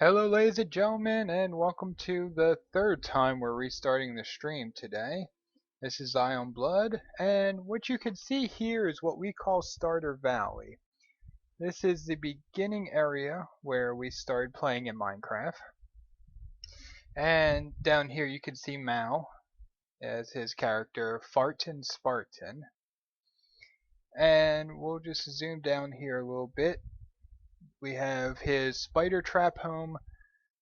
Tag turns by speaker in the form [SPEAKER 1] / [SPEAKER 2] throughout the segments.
[SPEAKER 1] Hello ladies and gentlemen, and welcome to the third time we're restarting the stream today. This is Ion Blood, and what you can see here is what we call Starter Valley. This is the beginning area where we started playing in Minecraft. And down here you can see Mal as his character, Farton Spartan. And we'll just zoom down here a little bit. We have his spider trap home,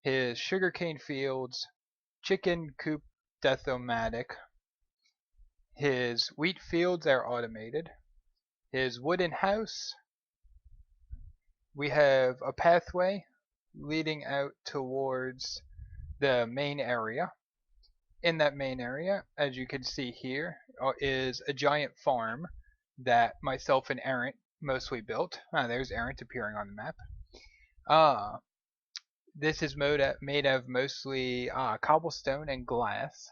[SPEAKER 1] his sugarcane fields, chicken coop death-o-matic. His wheat fields are automated. His wooden house. We have a pathway leading out towards the main area. In that main area, as you can see here, is a giant farm that myself and Errant mostly built. There's Errant appearing on the map. This is made of mostly cobblestone and glass.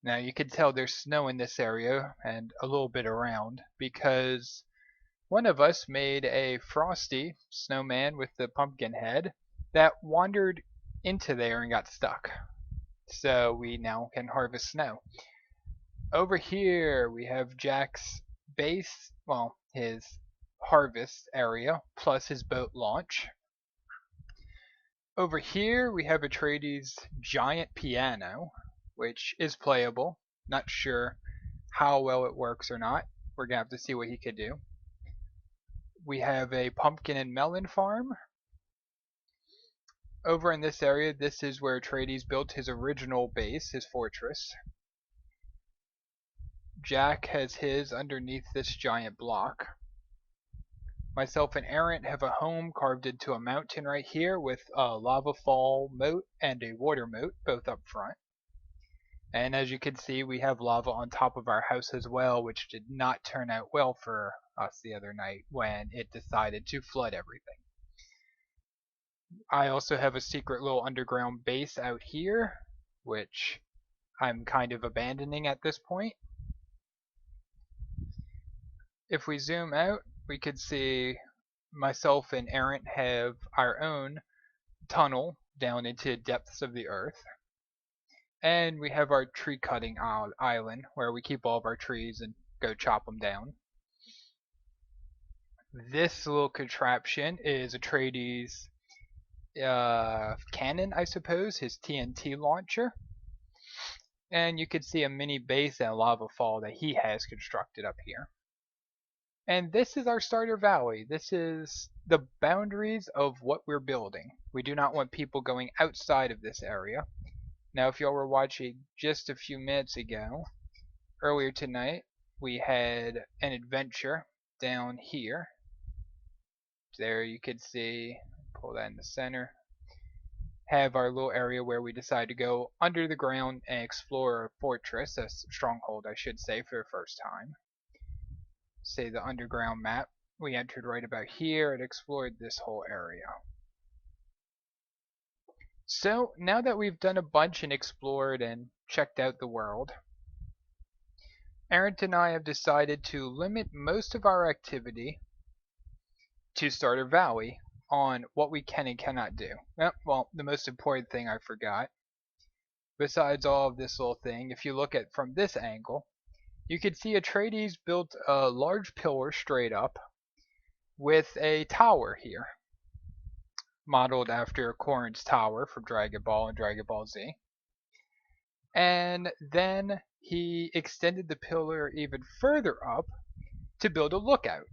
[SPEAKER 1] Now you can tell there's snow in this area and a little bit around because one of us made a frosty snowman with the pumpkin head that wandered into there and got stuck. So we now can harvest snow. Over here we have Jack's base, well, his harvest area plus his boat launch. Over here we have Atreides' giant piano, which is playable. Not sure how well it works or not. We're going to have to see what he could do. We have a pumpkin and melon farm. Over in this area, this is where Atreides built his original base, his fortress. Jack has his underneath this giant block. Myself and Errant have a home carved into a mountain right here with a lava fall moat and a water moat, both up front. And as you can see, we have lava on top of our house as well, which did not turn out well for us the other night when it decided to flood everything. I also have a secret little underground base out here, which I'm kind of abandoning at this point. If we zoom out, we could see myself and Errant have our own tunnel down into the depths of the earth. And we have our tree cutting island where we keep all of our trees and go chop them down. This little contraption is Atreides' cannon, I suppose, his TNT launcher. And you can see a mini base and a lava fall that he has constructed up here. And this is our starter valley. This is the boundaries of what we're building. We do not want people going outside of this area. Now, if y'all were watching just a few minutes ago, earlier tonight, we had an adventure down here. There you could see, pull that in the center, have our little area where we decide to go under the ground and explore a fortress, a stronghold I should say, for the first time. Say the underground map. We entered right about here and explored this whole area. So now that we've done a bunch and explored and checked out the world, Errant and I have decided to limit most of our activity to Starter Valley on what we can and cannot do. Well, the most important thing I forgot, besides all of this little thing, if you look at from this angle, you can see Atreides built a large pillar straight up with a tower here, modeled after Corrin's tower from Dragon Ball and Dragon Ball Z. And then he extended the pillar even further up to build a lookout.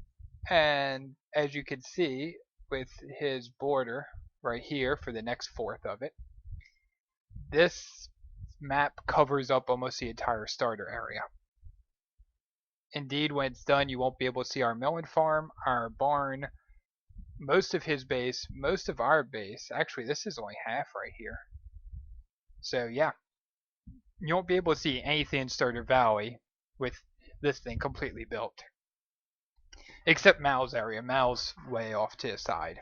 [SPEAKER 1] And as you can see with his border right here for the next fourth of it, this map covers up almost the entire starter area. Indeed, when it's done, you won't be able to see our melon farm, our barn, most of his base, most of our base. Actually, this is only half right here. So yeah, you won't be able to see anything in Starter Valley with this thing completely built. Except Mal's area. Mal's way off to the side.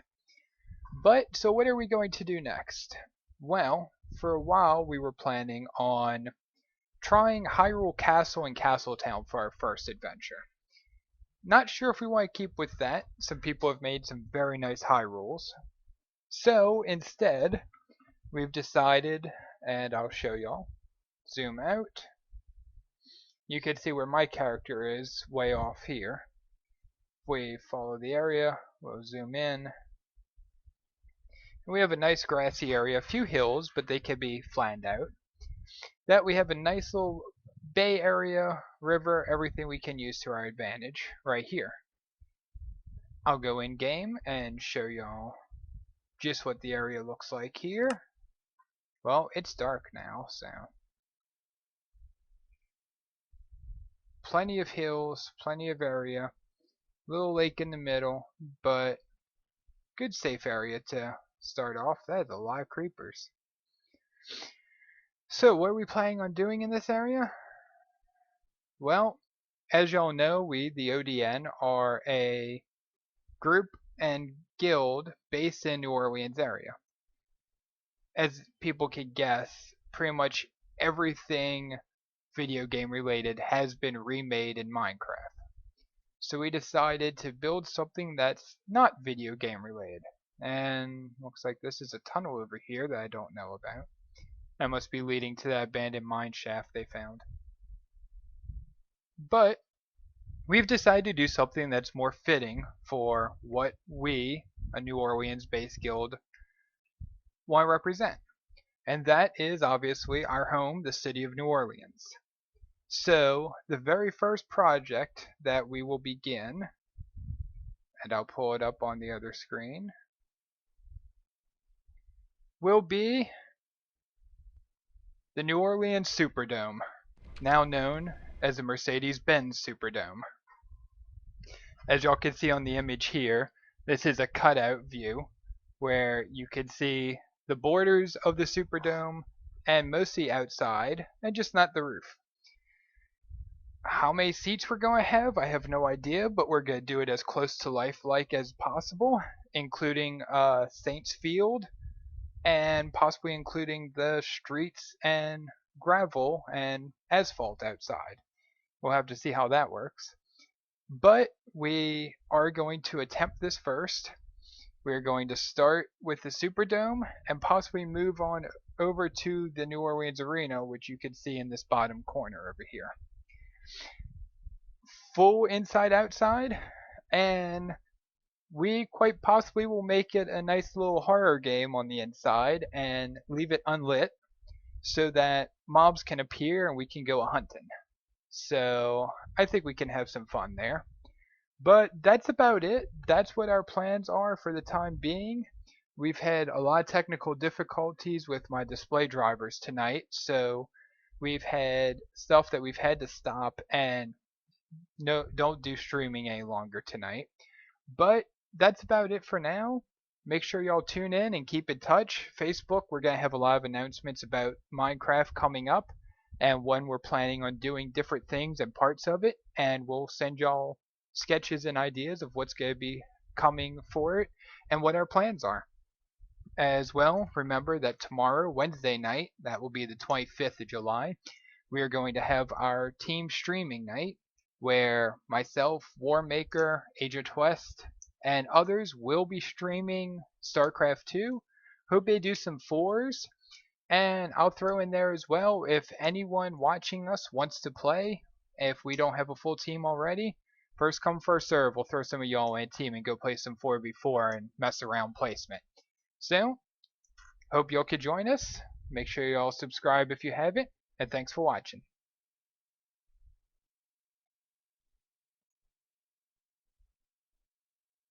[SPEAKER 1] But, so what are we going to do next? Well, for a while we were planning on trying Hyrule Castle and Castletown for our first adventure. Not sure if we want to keep with that. Some people have made some very nice Hyrules. So instead, we've decided, and I'll show y'all, zoom out. You can see where my character is way off here. If we follow the area, we'll zoom in. And we have a nice grassy area, a few hills, but they can be flattened out. That we have a nice little bay area, river, everything we can use to our advantage right here. I'll go in game and show y'all just what the area looks like here. Well, it's dark now, so plenty of hills, plenty of area, little lake in the middle, but good safe area to start off. That is a lot of creepers. So what are we planning on doing in this area? Well, as y'all know, we, the ODN, are a group and guild based in New Orleans area. As people can guess, pretty much everything video game related has been remade in Minecraft. So we decided to build something that's not video game related. And looks like this is a tunnel over here that I don't know about. That must be leading to that abandoned mine shaft they found. But we've decided to do something that's more fitting for what we, a New Orleans based guild, want to represent. And that is obviously our home, the city of New Orleans. So the very first project that we will begin, and I'll pull it up on the other screen, will be the New Orleans Superdome, now known as the Mercedes-Benz Superdome. As y'all can see on the image here, this is a cutout view where you can see the borders of the Superdome and mostly outside and just not the roof. How many seats we're going to have, I have no idea, but we're going to do it as close to lifelike as possible, including Saints Field and possibly including the streets and gravel and asphalt outside. We'll have to see how that works. But we are going to attempt this first. We're going to start with the Superdome and possibly move on over to the New Orleans Arena, which you can see in this bottom corner over here. Full inside outside, and we quite possibly will make it a nice little horror game on the inside and leave it unlit so that mobs can appear and we can go hunting. So I think we can have some fun there. But that's about it. That's what our plans are for the time being. We've had a lot of technical difficulties with my display drivers tonight, so we've had stuff that we've had to stop and don't do streaming any longer tonight. But that's about it for now. Make sure y'all tune in and keep in touch. Facebook, we're going to have a lot of announcements about Minecraft coming up and when we're planning on doing different things and parts of it, and we'll send y'all sketches and ideas of what's going to be coming for it and what our plans are. As well, remember that tomorrow, Wednesday night, that will be the 25th of July, we are going to have our team streaming night where myself, Warmaker, Agent West, and others will be streaming StarCraft 2. Hope they do some 4s. And I'll throw in there as well, if anyone watching us wants to play, if we don't have a full team already, first come first serve, we'll throw some of y'all in a team and go play some 4v4 and mess around placement. So, hope y'all could join us. Make sure y'all subscribe if you haven't, and thanks for watching.